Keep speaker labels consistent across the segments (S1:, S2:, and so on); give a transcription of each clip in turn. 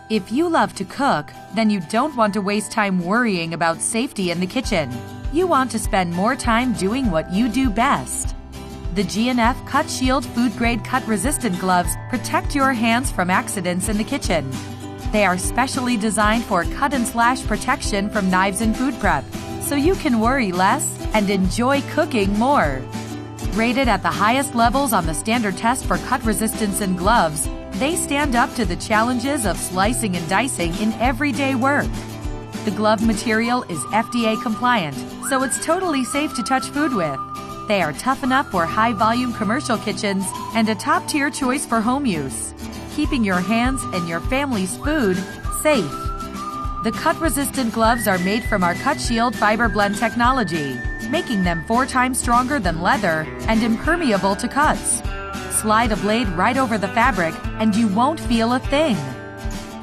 S1: If you love to cook, then you don't want to waste time worrying about safety in the kitchen. You want to spend more time doing what you do best. The G&F Cut Shield food-grade cut-resistant gloves protect your hands from accidents in the kitchen. They are specially designed for cut and slash protection from knives and food prep, so you can worry less and enjoy cooking more. Rated at the highest levels on the standard test for cut resistance in gloves, they stand up to the challenges of slicing and dicing in everyday work. The glove material is FDA compliant, so it's totally safe to touch food with. They are tough enough for high-volume commercial kitchens and a top-tier choice for home use, keeping your hands and your family's food safe. The cut-resistant gloves are made from our Cut Shield fiber blend technology, making them 4 times stronger than leather and impermeable to cuts. Slide a blade right over the fabric and you won't feel a thing.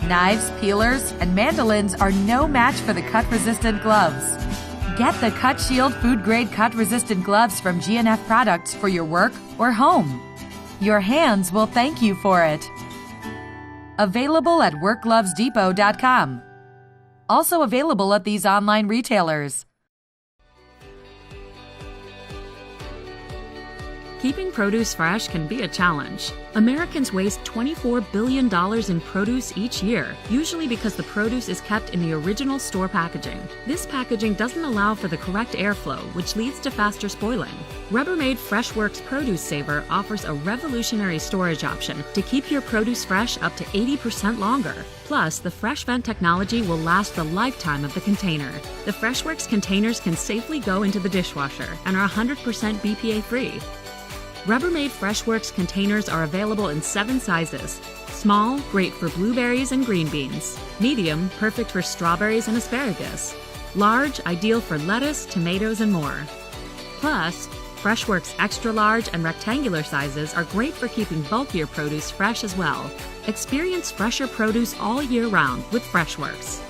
S1: Knives, peelers, and mandolins are no match for the cut-resistant gloves. Get the Cut Shield food-grade cut-resistant gloves from G&F Products for your work or home. Your hands will thank you for it. Available at workglovesdepot.com. Also available at these online retailers.
S2: Keeping produce fresh can be a challenge. Americans waste $24 billion in produce each year, usually because the produce is kept in the original store packaging. This packaging doesn't allow for the correct airflow, which leads to faster spoiling. Rubbermaid FreshWorks Produce Saver offers a revolutionary storage option to keep your produce fresh up to 80% longer. Plus, the Fresh Vent technology will last the lifetime of the container. The FreshWorks containers can safely go into the dishwasher and are 100% BPA-free. Rubbermaid FreshWorks containers are available in 7 sizes. Small, great for blueberries and green beans. Medium, perfect for strawberries and asparagus. Large, ideal for lettuce, tomatoes, and more. Plus, FreshWorks extra large and rectangular sizes are great for keeping bulkier produce fresh as well. Experience fresher produce all year round with FreshWorks.